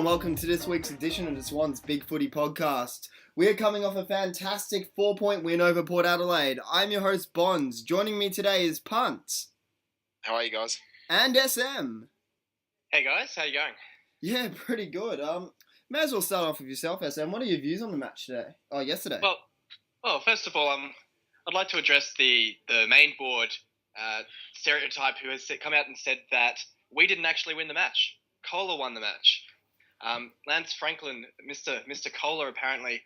welcome to this week's edition of the Swans Bigfooty Podcast. We're coming off a fantastic 4-point win over Port Adelaide. I'm your host, Bonz. Joining me today is Punts. How are you guys? And SM. Hey guys, how you going? Yeah, pretty good. May as well start off with yourself, SM. What are your views on the match today? Oh, yesterday. Well, first of all, I'd like to address the main board stereotype who has come out and said that we didn't actually win the match. Kohler won the match. Lance Franklin, Mr. Kohler, apparently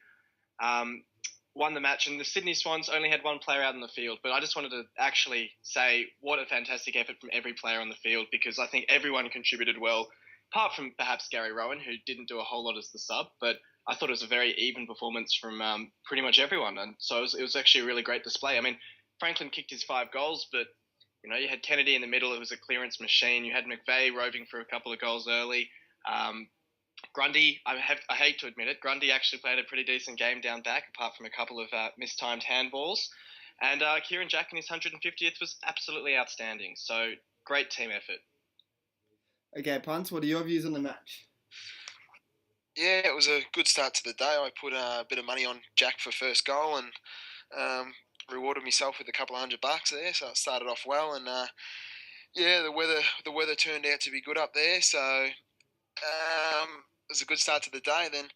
won the match, and the Sydney Swans only had one player out on the field. But I just wanted to actually say what a fantastic effort from every player on the field, because I think everyone contributed well, apart from perhaps Gary Rowan, who didn't do a whole lot as the sub. But I thought it was a very even performance from pretty much everyone, and so it was actually a really great display. I mean, Franklin kicked his 5 goals, but you had Kennedy in the middle. It was a clearance machine. You had McVeigh roving for a couple of goals early. Grundy, I hate to admit it, Grundy actually played a pretty decent game down back, apart from a couple of mistimed handballs. And Kieran Jack in his 150th was absolutely outstanding. So, great team effort. Okay, Punts, what are your views on the match? Yeah, it was a good start to the day. I put a bit of money on Jack for first goal and rewarded myself with a couple of $100 there. So it started off well, and the weather turned out to be good up there. So it was a good start to the day. Then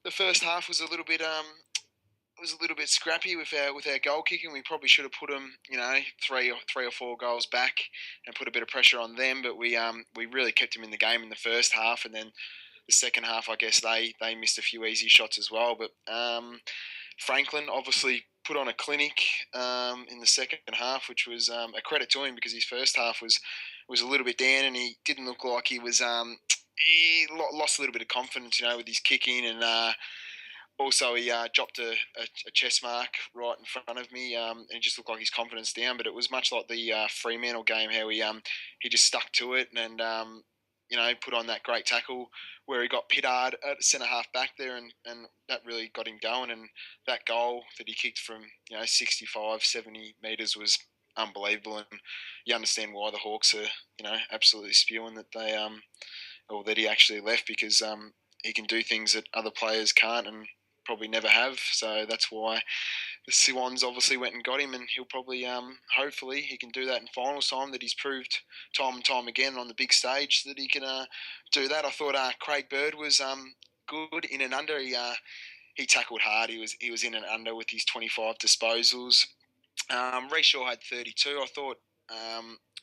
the first half was a little bit scrappy with our goal kicking. We probably should have put them, 3 or 4 goals back and put a bit of pressure on them. But we really kept them in the game in the first half, and then the second half, I guess they missed a few easy shots as well. But Franklin obviously put on a clinic in the second half, which was a credit to him, because his first half was a little bit down, and he didn't look like he was. He lost a little bit of confidence, with his kicking, and also he dropped a chest mark right in front of me, and it just looked like his confidence down. But it was much like the Fremantle game, how he just stuck to it and put on that great tackle where he got Pittard at centre half back there, and that really got him going. And that goal that he kicked from 65, 70 metres was unbelievable, and you understand why the Hawks are absolutely spewing that they or that he actually left, because he can do things that other players can't and probably never have. So that's why the Swans obviously went and got him, and he'll probably, hopefully, he can do that in finals time, that he's proved time and time again on the big stage that he can do that. I thought Craig Bird was good in and under. He tackled hard. He was in and under with his 25 disposals. Reece Shaw had 32. I thought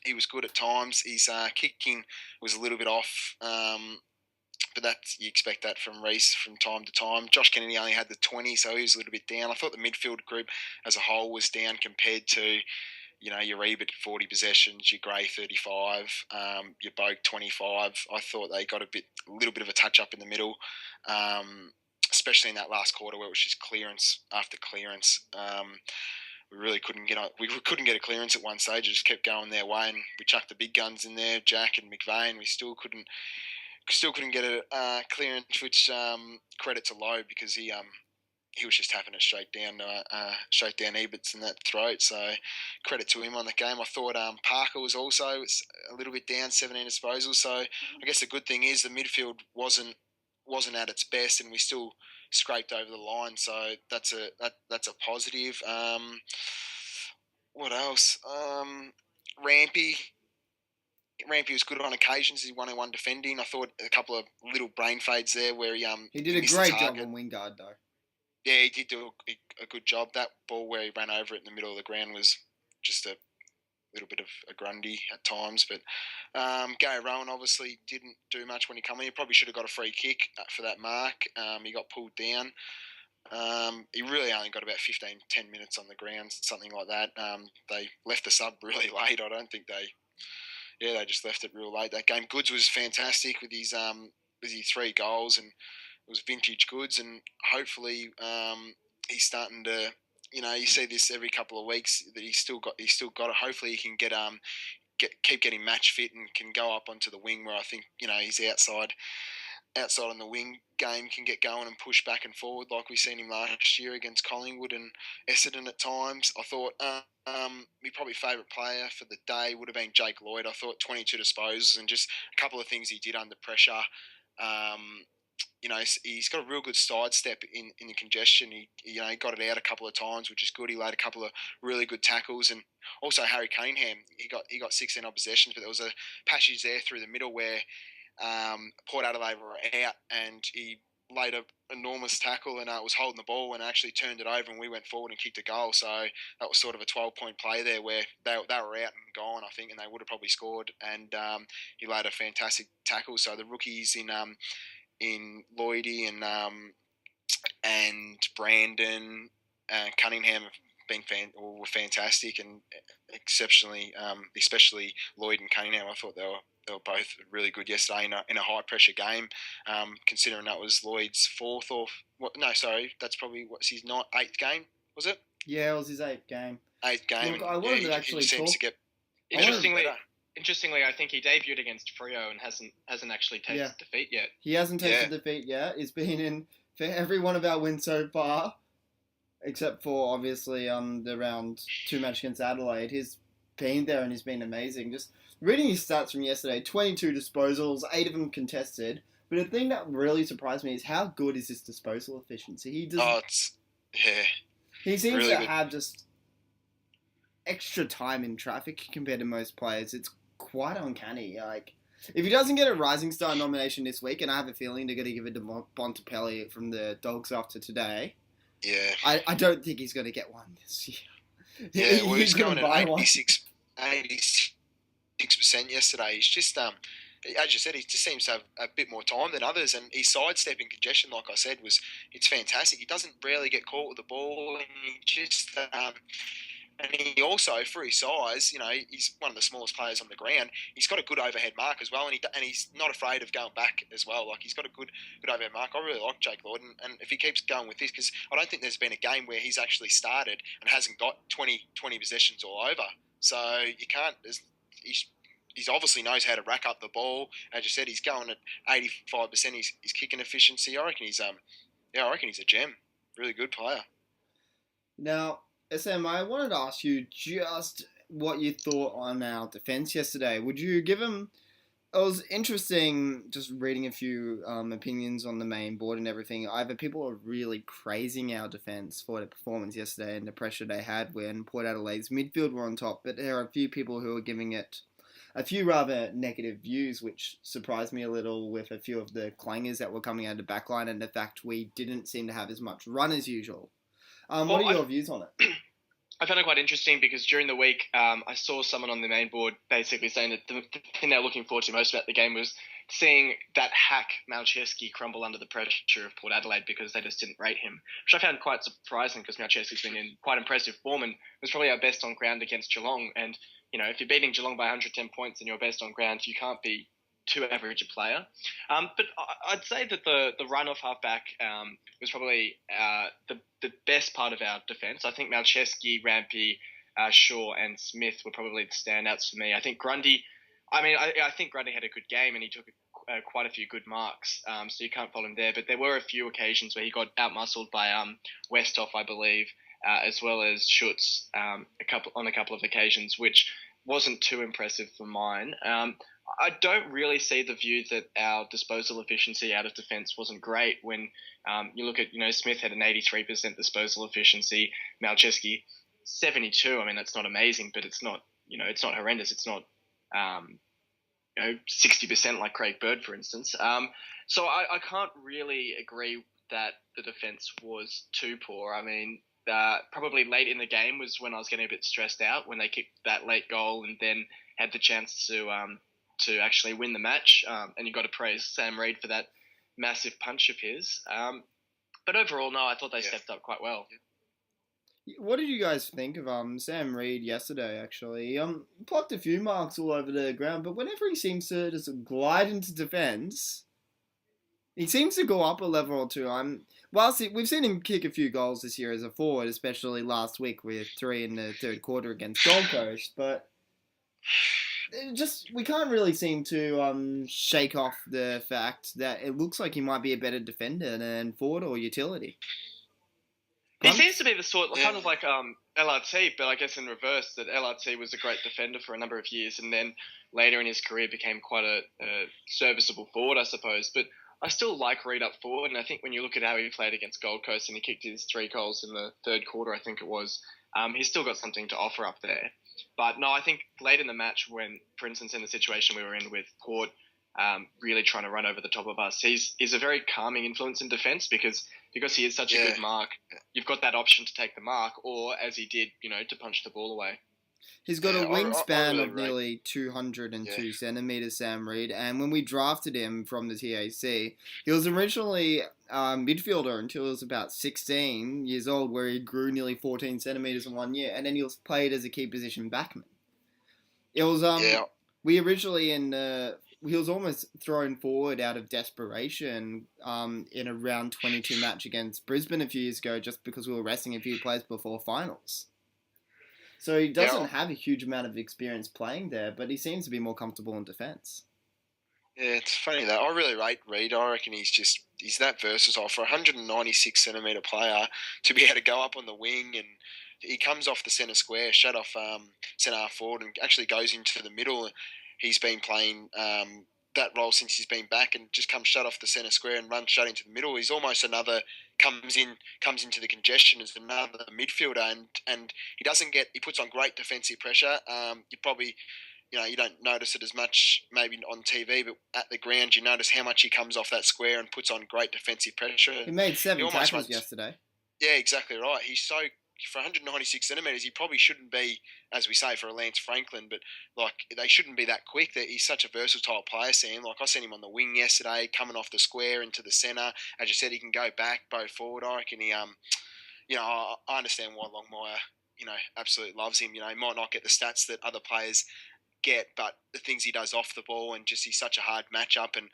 he was good at times. His kicking was a little bit off, but you expect that from Reece from time to time. Josh Kennedy only had the 20, so he was a little bit down. I thought the midfield group as a whole was down compared to, your Ebert 40 possessions, your Gray 35, your Bogue 25. I thought they got a little bit of a touch up in the middle, especially in that last quarter where it was just clearance after clearance. We really couldn't get a clearance at one stage. It just kept going their way, and we chucked the big guns in there, Jack and McVeigh, and we still couldn't get a clearance. Which credit to Lowe, because he was just tapping it straight down Ebert's in that throat. So credit to him on the game. I thought Parker was also a little bit down, 17 disposals. So I guess the good thing is the midfield wasn't at its best, and we still scraped over the line, so that's a positive. What else? Rampy was good on occasions. He 1-on-1 defending. I thought a couple of little brain fades there where he did a great job on Wingard though. Yeah, he did do a good job. That ball where he ran over it in the middle of the ground was just a little bit of a Grundy at times, but Gary Rowan obviously didn't do much when he came in. He probably should have got a free kick for that mark. He got pulled down. He really only got about 10 minutes on the ground, something like that. They left the sub really late. I don't think they just left it real late. That game, Goods was fantastic with his 3 goals, and it was vintage Goods, and hopefully he's starting to. You see this every couple of weeks that he's still got it. Hopefully he can keep getting match fit and can go up onto the wing, where I think he's outside on the wing game, can get going and push back and forward like we've seen him last year against Collingwood and Essendon at times. I thought my probably favourite player for the day would have been Jake Lloyd. I thought 22 disposals and just a couple of things he did under pressure. he's got a real good sidestep in the congestion. He got it out a couple of times, which is good. He laid a couple of really good tackles, and also Harry Cunningham, he got 16 odd possessions, but there was a passage there through the middle where Port Adelaide were out, and he laid an enormous tackle and was holding the ball and actually turned it over, and we went forward and kicked a goal. So that was sort of a 12-point play there where they were out and gone, I think, and they would have probably scored. And he laid a fantastic tackle. So the rookies in Lloydie and Brandon Cunningham were fantastic and exceptionally, especially Lloyd and Cunningham. I thought they were both really good yesterday in a high pressure game. Considering that was Lloyd's fourth or that's probably his eighth game, was it? Yeah, it was his eighth game. Look, I wanted to actually seems to get Interestingly, I think he debuted against Freo and hasn't actually tasted defeat yet. He hasn't tasted defeat yet. He's been in for every one of our wins so far, except for obviously the round 2 match against Adelaide. He's been there and he's been amazing. Just reading his stats from yesterday, 22 disposals, 8 of them contested. But the thing that really surprised me is how good is his disposal efficiency. He seems really to good. have just extra time in traffic compared to most players. It's quite uncanny. Like, if he doesn't get a Rising Star nomination this week, and I have a feeling they're going to give it to Bontempelli from the Dogs after today, I don't think he's going to get one this year. Yeah, well, he's going buy at one. 86% yesterday. He's just, as you said, he just seems to have a bit more time than others, and his sidestepping congestion, like I said, it's fantastic. He doesn't rarely get caught with the ball, and he just. And he also, for his size, he's one of the smallest players on the ground. He's got a good overhead mark as well, and he's not afraid of going back as well. Like, he's got a good overhead mark. I really like Jake Lloyd, and if he keeps going with this, because I don't think there's been a game where he's actually started and hasn't got 20 possessions all over. So you can't. He's obviously knows how to rack up the ball. As you said, he's going at 85%. His kicking efficiency. I reckon he's a gem. Really good player. Now, SM, I wanted to ask you just what you thought on our defence yesterday. Would you give him... It was interesting just reading a few opinions on the main board and everything. Either people are really praising our defence for the performance yesterday and the pressure they had when Port Adelaide's midfield were on top, but there are a few people who are giving it a few rather negative views, which surprised me a little with a few of the clangers that were coming out of the backline and the fact we didn't seem to have as much run as usual. What are your views on it? I found it quite interesting because during the week, I saw someone on the main board basically saying that the thing they're looking forward to most about the game was seeing that hack Malcheski crumble under the pressure of Port Adelaide because they just didn't rate him, which I found quite surprising because Malcheski's been in quite impressive form and was probably our best on ground against Geelong. And, if you're beating Geelong by 110 points and you're best on ground, you can't be too average a player. But I'd say that the run off halfback was probably the best part of our defence. I think Malcheski, Rampy, Shaw and Smith were probably the standouts for me. I think Grundy, I think Grundy had a good game and he took quite a few good marks, so you can't fault him there. But there were a few occasions where he got outmuscled by Westhoff, I believe, as well as Schutz on a couple of occasions, which wasn't too impressive for mine. I don't really see the view that our disposal efficiency out of defence wasn't great when you look at, Smith had an 83% disposal efficiency, Malcheski 72. That's not amazing, but it's not, it's not horrendous. It's not, 60% like Craig Bird, for instance. So I can't really agree that the defence was too poor. Probably late in the game was when I was getting a bit stressed out when they kicked that late goal and then had the chance to actually win the match. And you got to praise Sam Reid for that massive punch of his. But overall, no, I thought they stepped up quite well. What did you guys think of Sam Reid yesterday, actually? He plucked a few marks all over the ground, but whenever he seems to just glide into defence, he seems to go up a level or two. Whilst we've seen him kick a few goals this year as a forward, especially last week with 3 in the third quarter against Gold Coast, but we can't really seem to shake off the fact that it looks like he might be a better defender than forward or utility. He seems to be the sort, kind of like LRT, but I guess in reverse, that LRT was a great defender for a number of years and then later in his career became quite a serviceable forward, I suppose. But I still like Reid up forward, and I think when you look at how he played against Gold Coast and he kicked his 3 goals in the third quarter, I think it was, he's still got something to offer up there. But no, I think late in the match when, for instance, in the situation we were in with Port really trying to run over the top of us, he's a very calming influence in defence because he is such a good mark. You've got that option to take the mark or, as he did, to punch the ball away. He's got a wingspan of nearly 202 centimetres, Sam Reid, and when we drafted him from the TAC, he was originally a midfielder until he was about 16 years old, where he grew nearly 14 centimetres in 1 year, and then he was played as a key position backman. It was we originally he was almost thrown forward out of desperation in a round 22 match against Brisbane a few years ago, just because we were resting a few players before finals. So he doesn't have a huge amount of experience playing there, but he seems to be more comfortable in defence. Yeah, it's funny that I really rate Reid. I reckon he's that versatile for a 196 centimetre player to be able to go up on the wing, and he comes off the centre square, shut off centre half forward, and actually goes into the middle. He's been playing that role since he's been back, and just comes shut off the centre square and runs shut into the middle. He's almost another comes into the congestion as another midfielder, and he puts on great defensive pressure. You probably you don't notice it as much maybe on TV, but at the ground you notice how much he comes off that square and puts on great defensive pressure. He made 7 tackles yesterday. Yeah, exactly right. For 196 centimetres, he probably shouldn't be, as we say, for a Lance Franklin, but they shouldn't be that quick. He's such a versatile player, Sam. I seen him on the wing yesterday, coming off the square into the centre. As you said, he can go back, bow forward. I reckon he, I understand why Longmire, absolutely loves him. He might not get the stats that other players get, but the things he does off the ball, and just he's such a hard matchup, and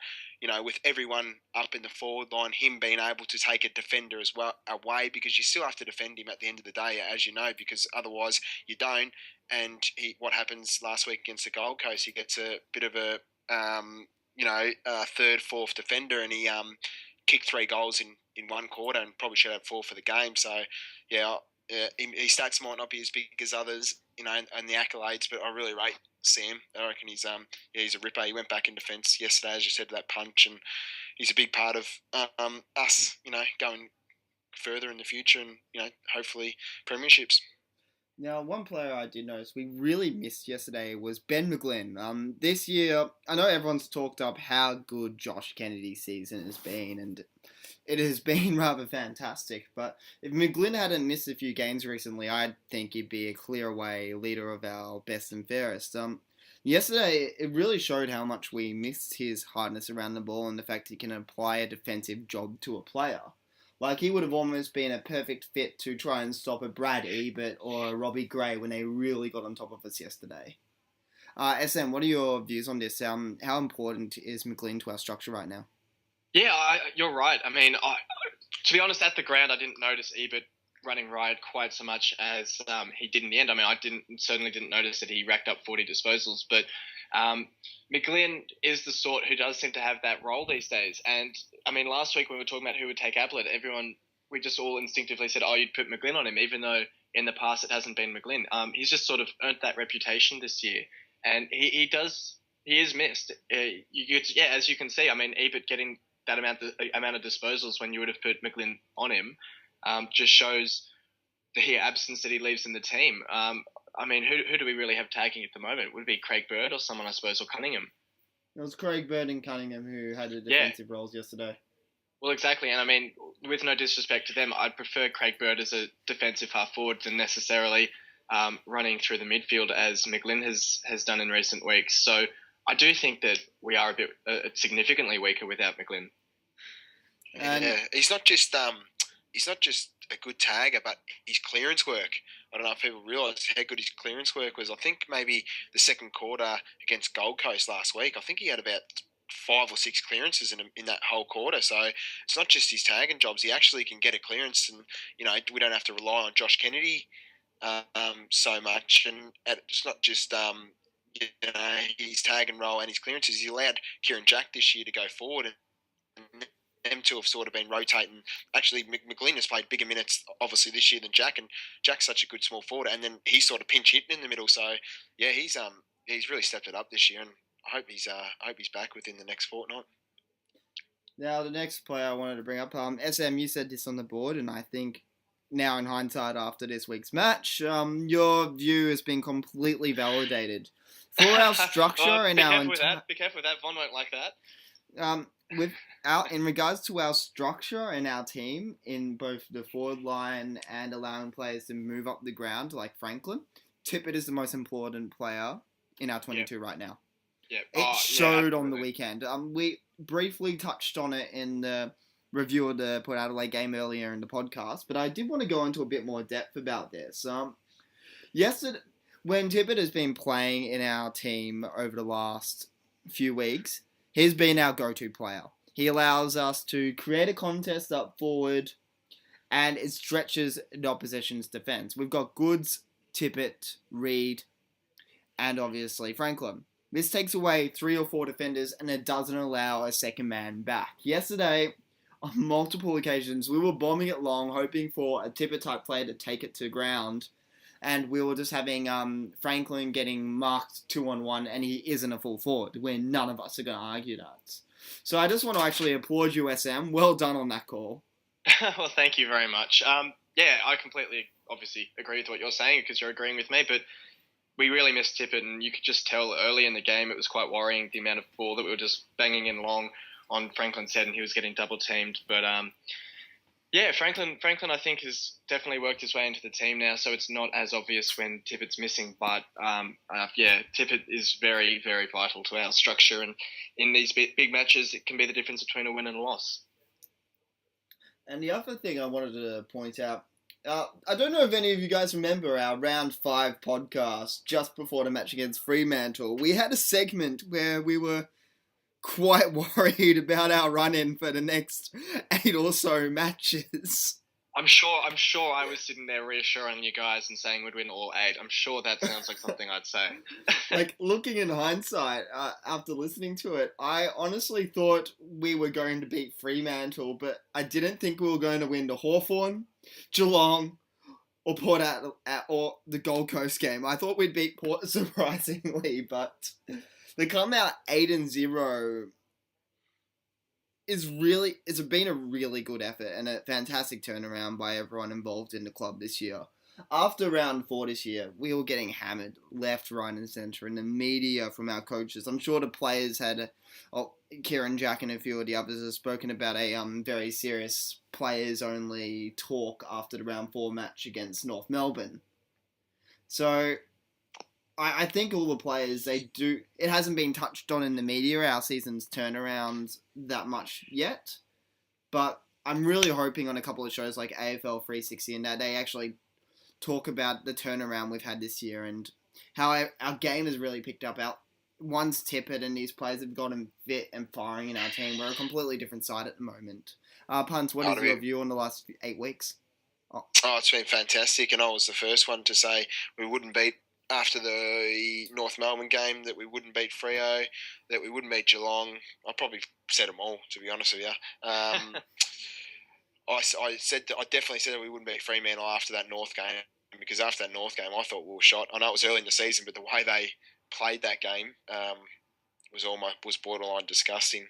with everyone up in the forward line, him being able to take a defender as well away, because you still have to defend him at the end of the day, as you know, because otherwise you don't. And what happens last week against the Gold Coast, he gets a bit of a third, fourth defender, and he kicked 3 goals in 1 quarter, and probably should have 4 for the game. So his stats might not be as big as others, and the accolades, but I really rate Sam. I reckon he's a ripper. He went back in defence yesterday, as you said, that punch, and he's a big part of us, going further in the future, and hopefully premierships. Now, one player I did notice we really missed yesterday was Ben McGlynn. This year, I know everyone's talked up how good Josh Kennedy's season has been, and it has been rather fantastic. But if McGlynn hadn't missed a few games recently, I think he'd be a clear away leader of our best and fairest. Yesterday, it really showed how much we missed his hardness around the ball and the fact he can apply a defensive job to a player. He would have almost been a perfect fit to try and stop a Brad Ebert or a Robbie Gray when they really got on top of us yesterday. SM, what are your views on this? How important is McGlynn to our structure right now? Yeah, you're right. I mean, to be honest, at the ground, I didn't notice Ebert running riot quite so much as he did in the end. I mean, I certainly didn't notice that he racked up 40 disposals, but McGlynn is the sort who does seem to have that role these days. And I mean, last week when we were talking about who would take Ablett, we just all instinctively said, oh, you'd put McGlynn on him, even though in the past it hasn't been McGlynn. He's just sort of earned that reputation this year, and he is missed. As you can see, I mean, Ebert getting that amount of disposals when you would have put McGlynn on him just shows the absence that he leaves in the team. I mean, who do we really have tagging at the moment? Would it be Craig Bird or someone, I suppose, or Cunningham? It was Craig Bird and Cunningham who had the defensive roles yesterday. Well, exactly. And I mean, with no disrespect to them, I'd prefer Craig Bird as a defensive half forward than necessarily running through the midfield as McGlynn has done in recent weeks. So I do think that we are a bit significantly weaker without McGlynn. Yeah, he's not just a good tagger, but his clearance work. I don't know if people realise how good his clearance work was. I think maybe the second quarter against Gold Coast last week, I think he had about 5 or 6 clearances in that whole quarter. So it's not just his tagging jobs. He actually can get a clearance, and we don't have to rely on Josh Kennedy so much. And it's not just his tagging role and his clearances. He allowed Kieran Jack this year to go forward, and them two have sort of been rotating. Actually, McGlynn has played bigger minutes, obviously, this year than Jack, and Jack's such a good small forward, and then he's sort of pinch hitting in the middle. So, yeah, he's really stepped it up this year, and I hope he's back within the next fortnight. Now, the next player I wanted to bring up, SM, you said this on the board, and I think now in hindsight after this week's match, your view has been completely validated. For our structure and our entire... Be careful with that. Von won't like that. In regards to our structure and our team in both the forward line and allowing players to move up the ground like Franklin, Tippett is the most important player in our 22 right now. Yeah. It showed on the weekend. We briefly touched on it in the review of the Port Adelaide game earlier in the podcast, but I did want to go into a bit more depth about this. Yesterday, when Tippett has been playing in our team over the last few weeks, he's been our go-to player. He allows us to create a contest up forward, and it stretches the opposition's defence. We've got Goods, Tippett, Reid, and obviously Franklin. This takes away 3 or 4 defenders, and it doesn't allow a second man back. Yesterday, on multiple occasions, we were bombing it long, hoping for a Tippett-type player to take it to ground, and we were just having Franklin getting marked 2-on-1, and he isn't a full forward, where none of us are going to argue that. So I just want to actually applaud you, SM. Well done on that call. Well, thank you very much. Yeah, I completely, obviously, agree with what you're saying because you're agreeing with me, but we really missed Tippett, and you could just tell early in the game it was quite worrying, the amount of ball that we were just banging in long on Franklin's head, and he was getting double-teamed. But, yeah, Franklin, I think, has definitely worked his way into the team now, so it's not as obvious when Tippett's missing. But, yeah, Tippett is very, very vital to our structure, and in these big matches, it can be the difference between a win and a loss. And the other thing I wanted to point out, I don't know if any of you guys remember our Round 5 podcast just before the match against Fremantle. We had a segment where we were quite worried about our run-in for the next 8 or so matches. I'm sure I was sitting there reassuring you guys and saying we'd win all 8. I'm sure that sounds like something I'd say. Like, looking in hindsight, after listening to it, I honestly thought we were going to beat Fremantle, but I didn't think we were going to win the Hawthorn, Geelong, or Port or the Gold Coast game. I thought we'd beat Port surprisingly, but they come out 8-0. It's been a really good effort and a fantastic turnaround by everyone involved in the club this year. After round 4 this year, we were getting hammered left, right and centre in the media from our coaches. I'm sure the players had, Kieran, Jack and a few of the others have spoken about a very serious players-only talk after the round 4 match against North Melbourne. So I think all the players, it hasn't been touched on in the media, our season's turnaround that much yet, but I'm really hoping on a couple of shows like AFL 360 and that they actually talk about the turnaround we've had this year and how our game has really picked up. Once Tippett and these players have gotten fit and firing in our team, we're a completely different side at the moment. Punts, what is your view on the last 8 weeks? Oh, it's been fantastic, and I was the first one to say we wouldn't beat after the North Melbourne game, that we wouldn't beat Freo, that we wouldn't beat Geelong. I probably said them all, to be honest with you. I definitely said that we wouldn't beat Fremantle after that North game, because after that North game, I thought we were shot. I know it was early in the season, but the way they played that game was borderline disgusting.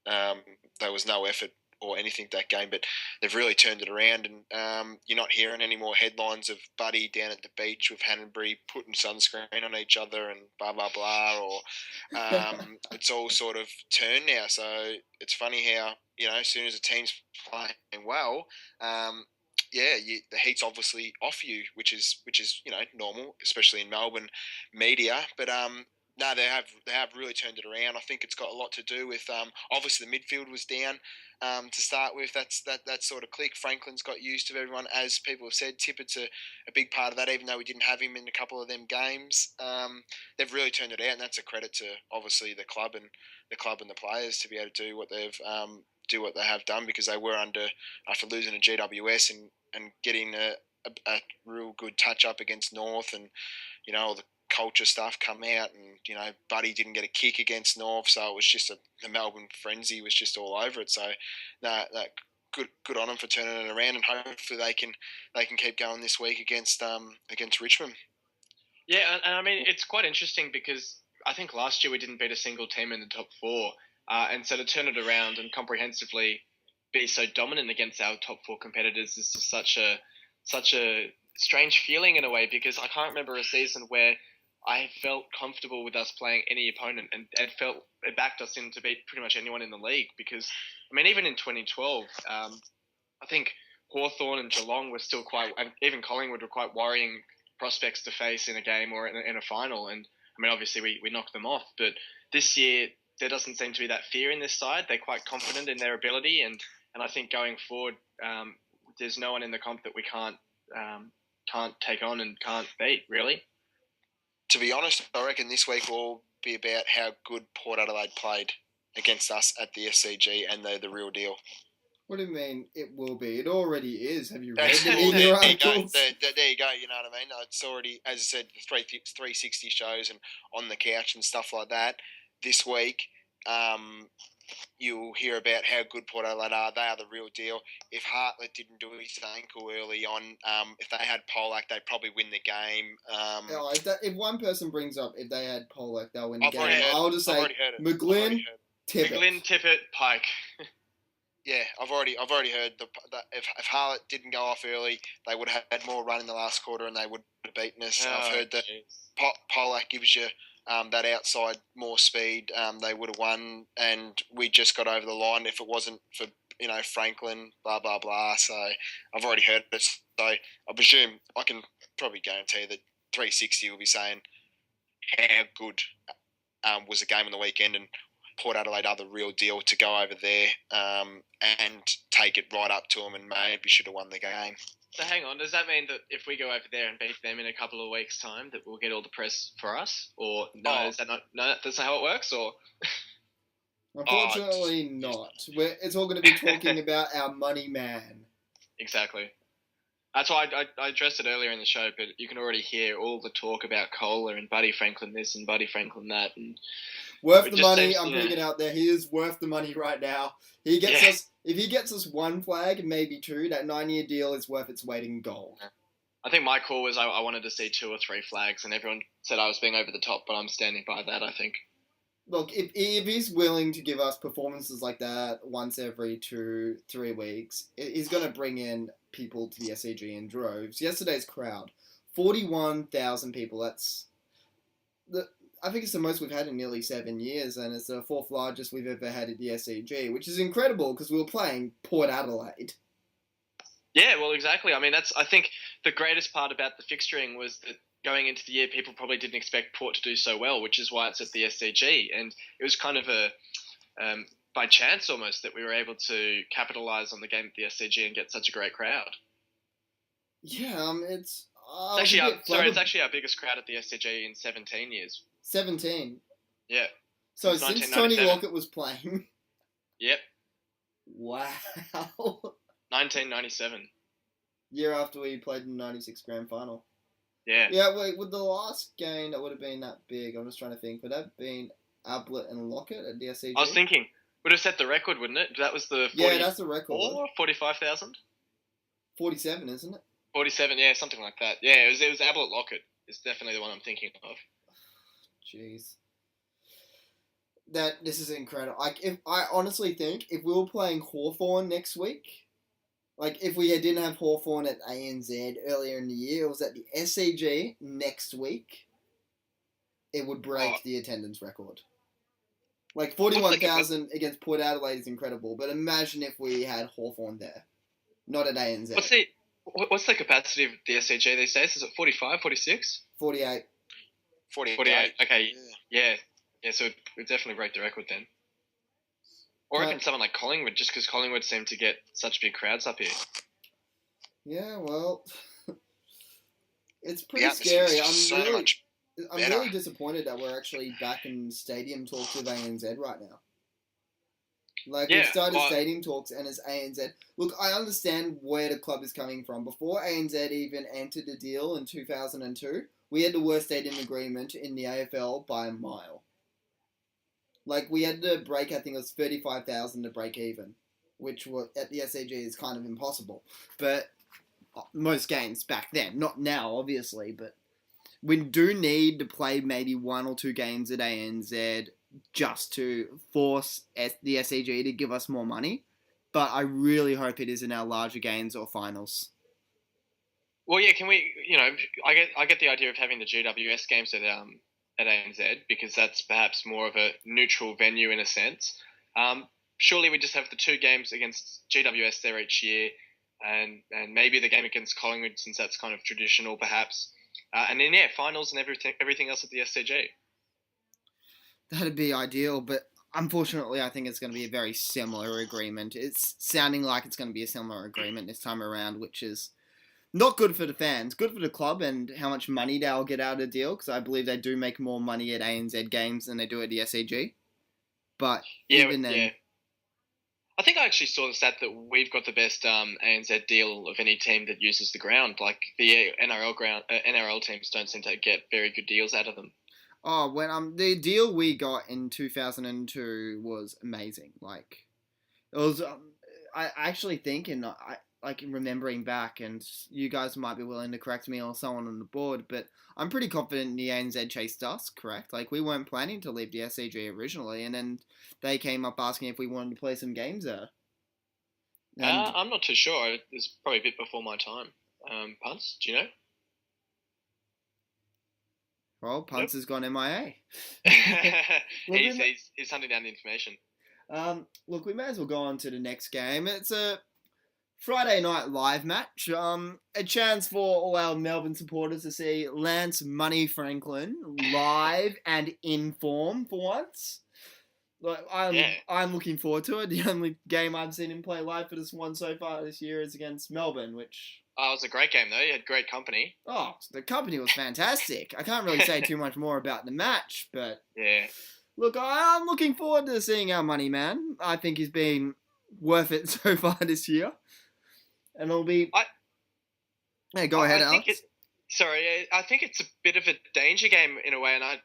There was no effort or anything that game, but they've really turned it around, and you're not hearing any more headlines of Buddy down at the beach with Hannonbury putting sunscreen on each other and blah blah blah, or it's all sort of turned now. So it's funny how, as soon as a team's playing well, the heat's obviously off you, which is normal, especially in Melbourne media, but no, they have really turned it around. I think it's got a lot to do with obviously the midfield was down to start with. That sort of click. Franklin's got used to everyone, as people have said. Tippett's a big part of that, even though we didn't have him in a couple of them games. They've really turned it out, and that's a credit to obviously the club and the players to be able to do what they have done, because they were after losing a GWS and getting a real good touch up against North, and all the culture stuff come out, and Buddy didn't get a kick against North, so it was just the Melbourne frenzy was just all over it. So that good on them for turning it around, and hopefully they can keep going this week against Richmond. Yeah, and I mean it's quite interesting because I think last year we didn't beat a single team in the top 4. And so to turn it around and comprehensively be so dominant against our top 4 competitors is just such a strange feeling in a way, because I can't remember a season where I felt comfortable with us playing any opponent, and it backed us in to beat pretty much anyone in the league. Because, I mean, even in 2012, I think Hawthorn and Geelong were still and even Collingwood were quite worrying prospects to face in a game or in a final. And, I mean, obviously we knocked them off. But this year, there doesn't seem to be that fear in this side. They're quite confident in their ability. And I think going forward, there's no one in the comp that we can't take on and can't beat, really. To be honest, I reckon this week will be about how good Port Adelaide played against us at the SCG, and they're the real deal. What do you mean it will be? It already is. Have you read There it in your articles? you go, you know what I mean? It's already, as I said, 360 shows and on the couch and stuff like that. This week, you'll hear about how good Port Adelaide are. They are the real deal. If Hartlett didn't do his ankle early on, if they had Polak, they'd probably win the game. If one person brings up if they had Polak, they'll win the game. I'll just say McGlynn, Tippett, Pike. Yeah, I've already heard that if Hartlett didn't go off early, they would have had more run in the last quarter and they would have beaten us. I've heard that Polak gives you that outside more speed. They would have won, and we just got over the line. If it wasn't for Franklin, blah blah blah. So I've already heard it. So I presume I can probably guarantee that 360 will be saying how good was the game on the weekend, and Port Adelaide are the real deal to go over there and take it right up to them, and maybe should have won the game. So hang on, does that mean that if we go over there and beat them in a couple of weeks' time, that we'll get all the press for us? Or no, is that not? No, that's not how it works. Or unfortunately, not. It's all going to be talking about our money man. Exactly. That's why I addressed it earlier in the show, but you can already hear all the talk about Kohler and Buddy Franklin this and Buddy Franklin that. And worth the money. I'm putting it out there. He is worth the money right now. He gets us. If he gets us 1 flag, maybe 2, that 9-year deal is worth its weight in gold. I think my call was I wanted to see 2 or 3 flags, and everyone said I was being over the top, but I'm standing by that, I think. Look, if he's willing to give us performances like that once every 2-3 weeks, he's going to bring in people to the SCG in droves. Yesterday's crowd, 41,000 people. I think it's the most we've had in nearly 7 years, and it's the 4th largest we've ever had at the SCG, which is incredible because we were playing Port Adelaide. Yeah, well, exactly. I mean, I think the greatest part about the fixturing was that going into the year, people probably didn't expect Port to do so well, which is why it's at the SCG, and it was kind of by chance almost that we were able to capitalise on the game at the SCG and get such a great crowd. Yeah, it's actually our biggest crowd at the SCG in 17 years. 17? Yeah. So since Tony Lockett was playing? Yep. Wow. 1997. Year after we played in the 96 Grand Final. Yeah. Yeah, wait, with the last game that would have been that big, I'm just trying to think, would that have been Ablett and Lockett at the SCG? I was thinking, would have set the record, wouldn't it? That was the 40, that's the record. 45,000? 47, isn't it? 47, yeah, something like that. Yeah, it was Ablett Lockett. It's definitely the one I'm thinking of. Jeez. This is incredible. I honestly think if we were playing Hawthorn next week, if we didn't have Hawthorn at ANZ earlier in the year, it was at the SCG next week, it would break the attendance record. 41,000 against Port Adelaide is incredible, but imagine if we had Hawthorn there, not at ANZ. What's the capacity of the SCG these days? Is it 45, 46? 48. 48. Okay, yeah. Yeah, so we'd definitely break the record then. Or even someone like Collingwood, just because Collingwood seem to get such big crowds up here. Yeah, well, it's pretty scary. I'm really disappointed that we're actually back in stadium talks with ANZ right now. We've started stadium talks and it's ANZ. Look, I understand where the club is coming from. Before ANZ even entered the deal in 2002, we had the worst stadium agreement in the AFL by a mile. We had to break, I think it was 35,000 to break even, which was, at the SCG is kind of impossible. But most games back then, not now, obviously, but we do need to play maybe 1 or 2 games at ANZ just to force the SCG to give us more money. But I really hope it is in our larger games or finals. Well, yeah, can we? I get the idea of having the GWS games at ANZ because that's perhaps more of a neutral venue in a sense. Surely we just have the 2 games against GWS there each year, and maybe the game against Collingwood since that's kind of traditional, perhaps. And then finals and everything else at the SCG. That'd be ideal, but unfortunately, I think it's going to be a very similar agreement. It's sounding like it's going to be a similar agreement this time around, which is not good for the fans, good for the club and how much money they'll get out of the deal, because I believe they do make more money at ANZ games than they do at the SCG. But even then... Yeah. I think I actually saw the stat that we've got the best ANZ deal of any team that uses the ground. Like the NRL teams don't seem to get very good deals out of them. Oh, when the deal we got in 2002 was amazing. Like, it was. I actually think, and I like remembering back, and you guys might be willing to correct me or someone on the board, but I'm pretty confident the ANZ chased us. Correct? Like, we weren't planning to leave the SCG originally, and then they came up asking if we wanted to play some games there. I'm not too sure. It's probably a bit before my time. Punts, do you know? Well, Punts has gone MIA. He's hunting down the information. Look, we may as well go on to the next game. It's a Friday night live match. A chance for all our Melbourne supporters to see Lance Money Franklin live and in form for once. Like, I'm looking forward to it. The only game I've seen him play live for the Swans so far this year is against Melbourne, which... Oh, it was a great game, though. You had great company. Oh, the company was fantastic. I can't really say too much more about the match, but... Yeah. Look, I'm looking forward to seeing our money man. I think he's been worth it so far this year. And it'll be... Hey, go ahead, Alex. I think it's a bit of a danger game in a way, and I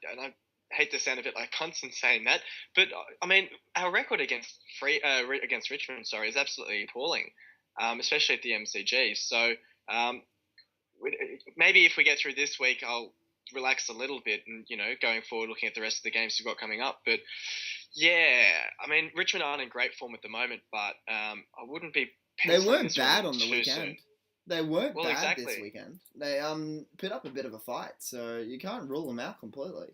hate to sound a bit like Cunts in saying that, but I mean, our record against Richmond, is absolutely appalling, especially at the MCG. So maybe if we get through this week, I'll relax a little bit and, going forward, looking at the rest of the games we've got coming up. But yeah, I mean, Richmond aren't in great form at the moment, but I wouldn't be... They weren't bad on the weekend. Soon. They weren't bad this weekend. They put up a bit of a fight, so you can't rule them out completely.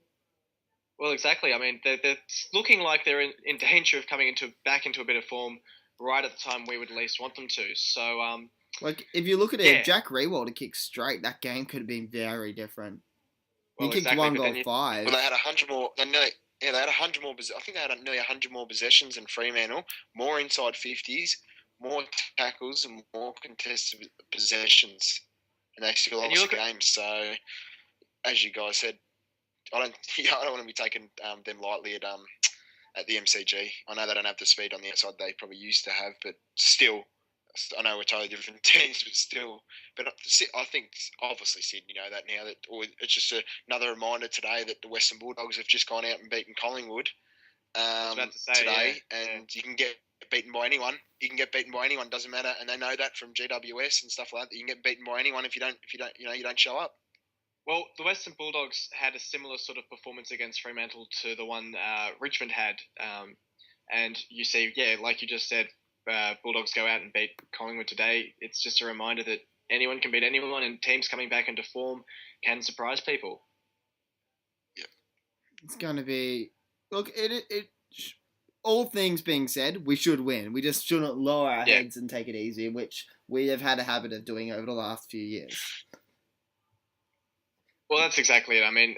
Well, exactly. I mean, they're looking like they're in danger of coming back into a bit of form right at the time we would least want them to. So, like, if you look at it, Jack Rewald to kick straight, that game could have been very different. He kicked one goal 5. Well, they had 100 more. They had 100 more. I think they had nearly 100 more possessions than Fremantle, more inside 50s, more tackles, and more contested possessions, and they still lost the game. So, as you guys said, I don't want to be taking them lightly at the MCG. I know they don't have the speed on the outside they probably used to have, but still, I know we're totally different teams, but still. But I think obviously Sydney know that now. Or it's just another reminder today that the Western Bulldogs have just gone out and beaten Collingwood today, and you can get beaten by anyone. You can get beaten by anyone. Doesn't matter, and they know that from GWS and stuff like that. You can get beaten by anyone if you don't show up. Well, the Western Bulldogs had a similar sort of performance against Fremantle to the one Richmond had. And you see, like you just said, Bulldogs go out and beat Collingwood today. It's just a reminder that anyone can beat anyone, and teams coming back into form can surprise people. Yeah. It's going to be... Look, all things being said, we should win. We just shouldn't lower our heads and take it easy, which we have had a habit of doing over the last few years. Well, that's exactly it. I mean,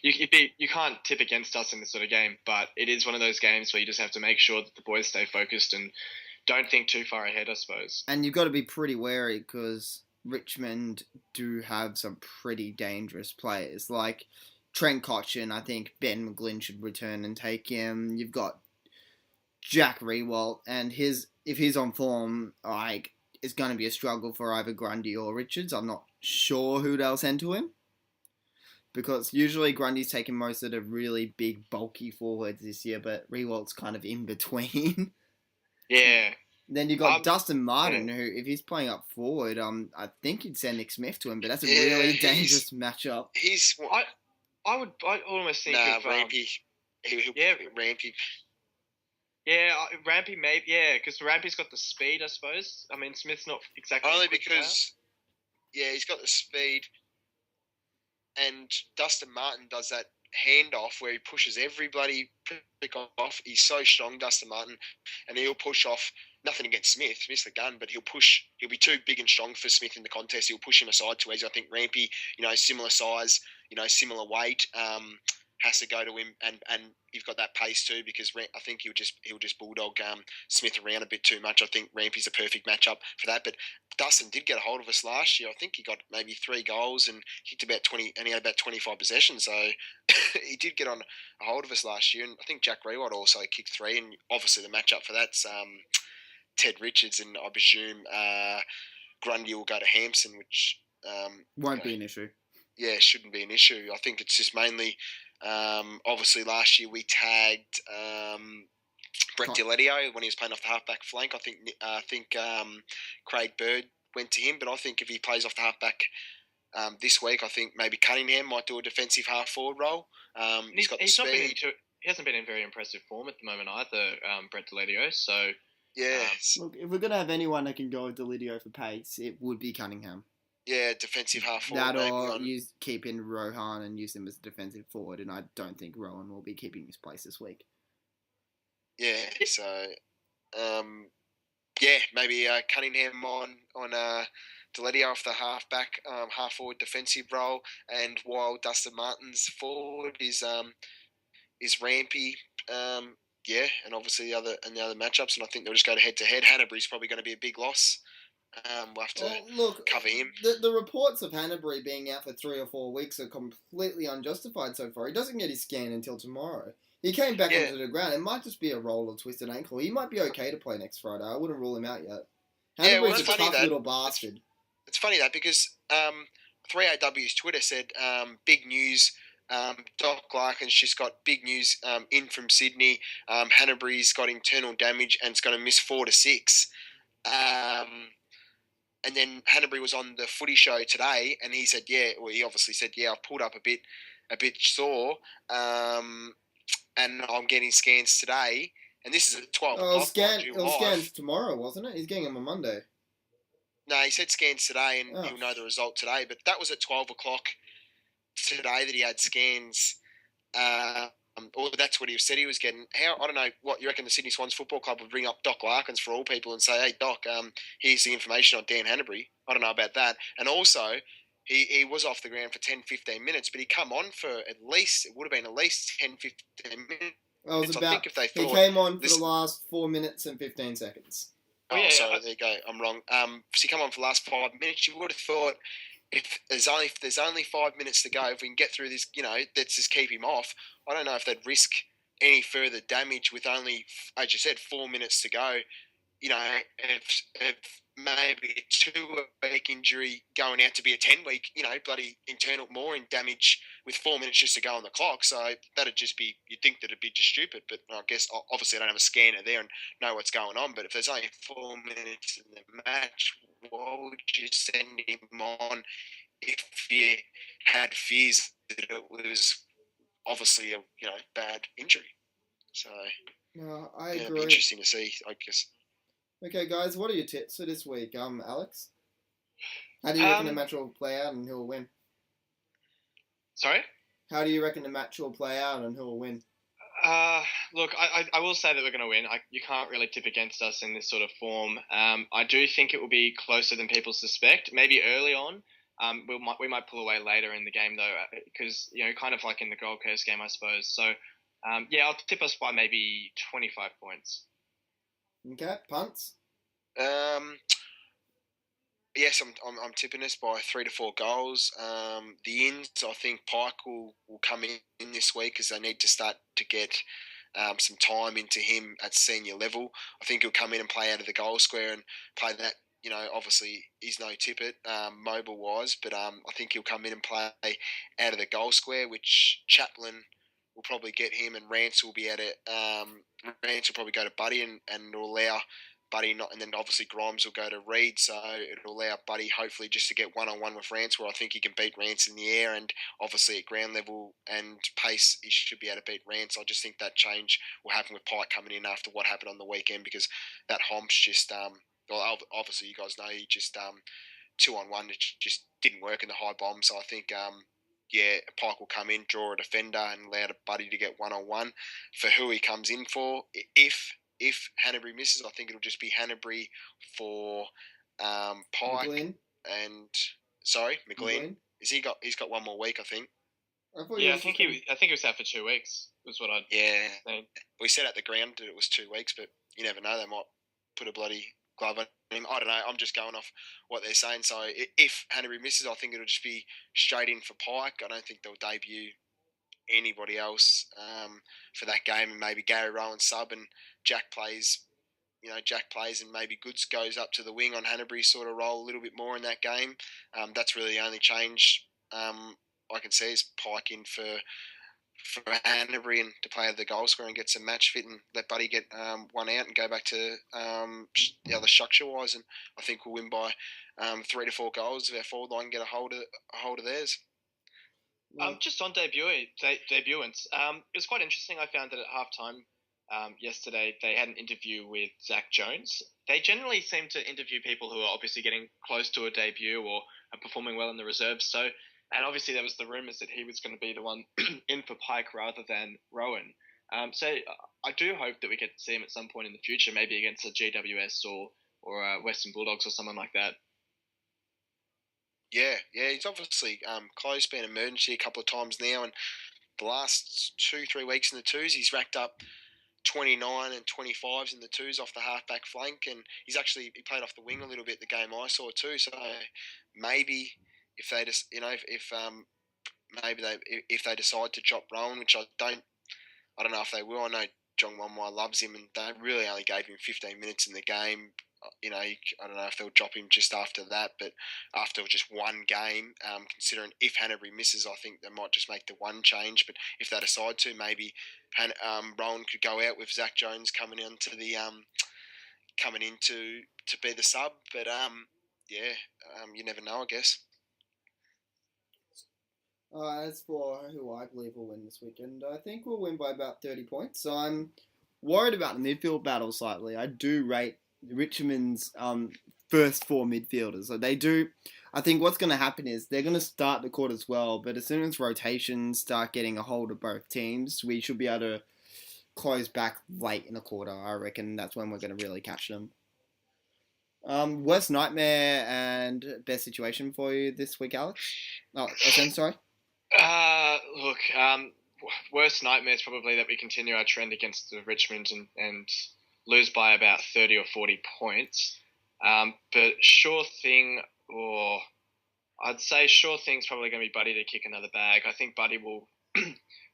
you can't tip against us in this sort of game, but it is one of those games where you just have to make sure that the boys stay focused and don't think too far ahead, I suppose. And you've got to be pretty wary because Richmond do have some pretty dangerous players. Like Trent Cotchin, I think Ben McGlynn should return and take him. You've got Jack Rewalt, and if he's on form, it's going to be a struggle for either Grundy or Richards. I'm not sure who they'll send to him. Because usually Grundy's taken most of the really big, bulky forwards this year, but Rewalt's kind of in between. Yeah. Then you've got Dustin Martin, who, if he's playing up forward, I think you'd send Nick Smith to him, but that's a really dangerous matchup. I almost think Rapey. He'll Yeah. Rampy. Yeah, Rampy maybe. Yeah, because Rampy's got the speed, I suppose. I mean, Smith's not exactly. Only because, he's got the speed, and Dustin Martin does that handoff where he pushes every bloody prick off. He's so strong, Dustin Martin, and he'll push off. Nothing against Smith, Smith's the gun, but he'll push. He'll be too big and strong for Smith in the contest. He'll push him aside to Wes. I think Rampy, similar size, similar weight, has to go to him, and you've got that pace too, because I think he'll just bulldog Smith around a bit too much. I think Rampy's a perfect matchup for that. But Dustin did get a hold of us last year. I think he got maybe 3 goals and kicked about 20, and he had about 25 possessions. So he did get on a hold of us last year. And I think Jack Reward also kicked 3. And obviously the matchup for that's Ted Richards, and I presume Grundy will go to Hampson, which won't be an issue. Yeah, shouldn't be an issue. I think it's just mainly. Obviously, last year we tagged Brett Diletio when he was playing off the halfback flank. I think Craig Bird went to him, but I think if he plays off the halfback this week, I think maybe Cunningham might do a defensive half forward role. He's got the speed. He hasn't been in very impressive form at the moment either, Brett Diletio. So yeah, look, if we're gonna have anyone that can go with Diletio for pace, it would be Cunningham. Yeah, defensive half forward. That or keep in Rohan and use him as a defensive forward, and I don't think Rohan will be keeping his place this week. Yeah, so maybe Cunningham on Diletio off the halfback, half forward defensive role, and while Dustin Martin's forward is Rampy. And obviously the other matchups, and I think they'll just go to head to head. Hanbury's probably going to be a big loss. We'll have to cover him. The reports of Hanbury being out for 3 or 4 weeks are completely unjustified so far. He doesn't get his scan until tomorrow. He came back onto the ground. It might just be a roll or twisted ankle. He might be okay to play next Friday. I wouldn't rule him out yet. Hanbury's a tough little bastard. It's funny that because 3AW's Twitter said big news. Doc Larkin's just got big news in from Sydney. Hanbury's got internal damage and it's going to miss 4 to 6. And then Hanbury was on the footy show today, and he said, he obviously said, I've pulled up a bit sore, and I'm getting scans today. And this is at 12 o'clock. It was scans tomorrow, wasn't it? He's getting them on Monday. No, he said scans today, and he'll know the result today. But that was at 12 o'clock today that he had scans. Or that's what he said he was getting. I don't know what you reckon the Sydney Swans Football Club would ring up Doc Larkins for all people and say, hey, Doc, here's the information on Dan Hanbury. I don't know about that. And also, he was off the ground for 10, 15 minutes, but he come on for it would have been at least 10, 15 minutes. He came on for the last 4 minutes and 15 seconds. Sorry, there you go. I'm wrong. So he come on for the last 5 minutes. You would have thought if there's only 5 minutes to go, if we can get through this, let's just keep him off. I don't know if they'd risk any further damage with only, as you said, 4 minutes to go. If maybe a 2-week injury going out to be a 10-week, bloody internal more in damage with 4 minutes just to go on the clock. So that'd just be, you'd think that'd be just stupid. But I guess obviously I don't have a scanner there and know what's going on. But if there's only 4 minutes in the match, why would you send him on if you had fears that it was obviously a bad injury? So no, I agree. It'll be interesting to see, I guess. Okay, guys, what are your tips for this week? Alex? How do you reckon the match will play out and who will win? Sorry? How do you reckon the match will play out and who will win? Look, I will say that we're going to win. You can't really tip against us in this sort of form. I do think it will be closer than people suspect. Maybe early on. We might pull away later in the game, though, because, kind of like in the Gold Coast game, I suppose. So, I'll tip us by maybe 25 points. Okay, Punts? Yes, I'm tipping us by 3 to 4 goals. The ins, I think Pike will come in this week because they need to start to get some time into him at senior level. I think he'll come in and play out of the goal square and play that. Obviously he's no tippet mobile-wise, but I think he'll come in and play out of the goal square, which Chaplin will probably get him, and Rance will be at it. Rance will probably go to Buddy and will allow Buddy not, and then obviously Grimes will go to Reed, so it'll allow Buddy hopefully just to get one-on-one with Rance, where I think he can beat Rance in the air, and obviously at ground level and pace he should be able to beat Rance. I just think that change will happen with Pike coming in after what happened on the weekend, because that Homps just well, obviously you guys know he just 2-on-1 it just didn't work in the high bomb. So I think Pike will come in, draw a defender, and allow Buddy to get one-on-one for who he comes in for. If Hanbury misses, I think it'll just be Hanbury for Pike McLean? and McLean. He's got one more week, I think. I think he was out for 2 weeks. Was what I think. We said at the ground that it was 2 weeks, but you never know. They might put a bloody glove on him. I don't know. I'm just going off what they're saying. So if Hanbury misses, I think it'll just be straight in for Pike. I don't think they'll debut anybody else for that game, and maybe Gary Rowan sub and Jack plays and maybe Goods goes up to the wing on Hanbury's sort of role a little bit more in that game. That's really the only change I can see is Pike in for Hanbury and to play the goal scorer and get some match fit and let Buddy get one out and go back to the other structure wise, and I think we'll win by 3 to 4 goals if our forward line get a hold of theirs. Just on debutants, it was quite interesting. I found that at halftime yesterday they had an interview with Zach Jones. They generally seem to interview people who are obviously getting close to a debut or are performing well in the reserves. So, and obviously there was the rumours that he was going to be the one in for Pike rather than Rowan. So I do hope that we get to see him at some point in the future, maybe against a GWS or Western Bulldogs or someone like that. Yeah, he's obviously close, been emergency a couple of times now, and the last 2-3 weeks in the twos, he's racked up 29 and 25s in the twos off the halfback flank, and he played off the wing a little bit the game I saw too. So maybe if they just if they decide to drop Rowan, which I don't know if they will. I know John Wanmai loves him, and they really only gave him 15 minutes in the game. I don't know if they'll drop him just after that, but after just one game, considering if Hanbury misses, I think they might just make the one change. But if they decide to, maybe Rowan could go out with Zach Jones coming in to be the sub. But you never know, I guess. As for who I believe will win this weekend, I think we'll win by about 30 points. So I'm worried about the midfield battle slightly. I do rate Richmond's first 4 midfielders. So they do. I think what's going to happen is they're going to start the quarters well, but as soon as rotations start getting a hold of both teams, we should be able to close back late in the quarter. I reckon that's when we're going to really catch them. Worst nightmare and best situation for you this week, Alex? Oh, SM, sorry. Worst nightmare is probably that we continue our trend against the Richmond and lose by about 30 or 40 points. But sure thing, or I'd say sure thing's probably going to be Buddy to kick another bag. I think Buddy will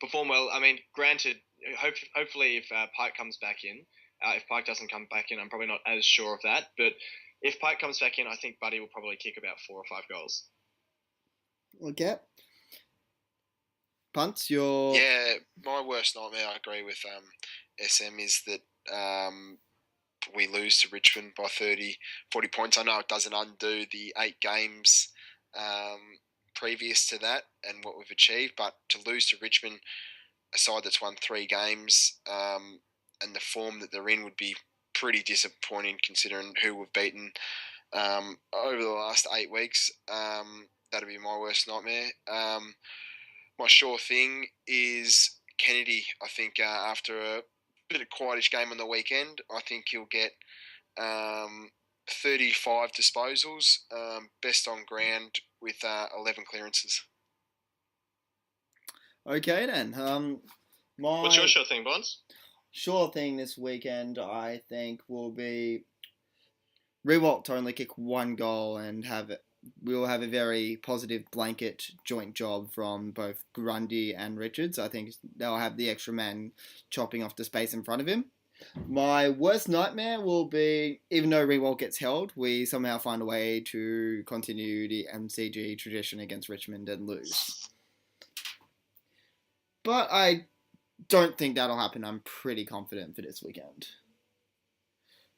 perform well. I mean, granted, hopefully if Pike comes back in, if Pike doesn't come back in, I'm probably not as sure of that. But if Pike comes back in, I think Buddy will probably kick about 4 or 5 goals. Okay. Punts, your... Yeah, my worst nightmare, I agree with SM, is that we lose to Richmond by 30, 40 points. I know it doesn't undo the 8 games previous to that and what we've achieved, but to lose to Richmond, a side that's won 3 games and the form that they're in would be pretty disappointing considering who we've beaten over the last 8 weeks. That'd be my worst nightmare. My sure thing is Kennedy. I think after a bit of quietish game on the weekend, I think he'll get 35 disposals, best on ground with 11 clearances. Okay then. What's your sure thing, Bonz? Sure thing this weekend, I think, will be Rewalt to only kick 1 goal and we'll have a very positive blanket joint job from both Grundy and Richards. I think they'll have the extra man chopping off the space in front of him. My worst nightmare will be, even though Rewalt gets held, we somehow find a way to continue the MCG tradition against Richmond and lose. But I don't think that'll happen. I'm pretty confident for this weekend.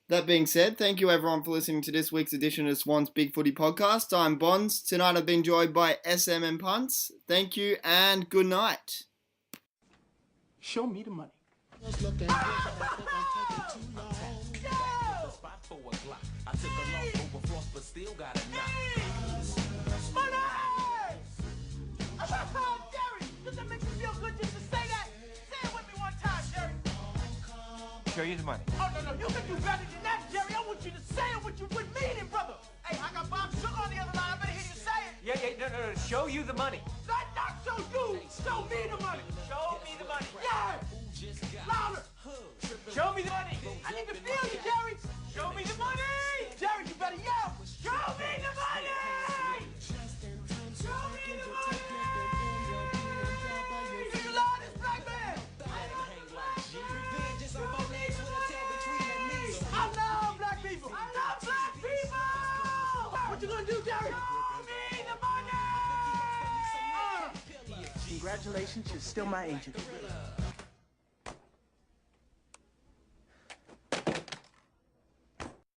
That being said, thank you everyone for listening to this week's edition of Swans Bigfooty Podcast. I'm Bonz. Tonight I've been joined by SM and Punts. Thank you and good night. Show me the money. Show you the money. Oh, no, you can do better than that, Jerry. I want you to say it what you would mean it, brother. Hey, I got Bob Sugar on the other line. I better hear you say it. Yeah, no. Show you the money. Not show you. Show me the money. Show me the money. Yeah. Louder. Show me the money. I need to feel you, Jerry. Show me the money. Jerry, you better yell. Show me the money. Show me the money. Do you love this black man? I love black people. I love black people. What you gonna do, Jerry? Show me the money. Congratulations, you're still my agent.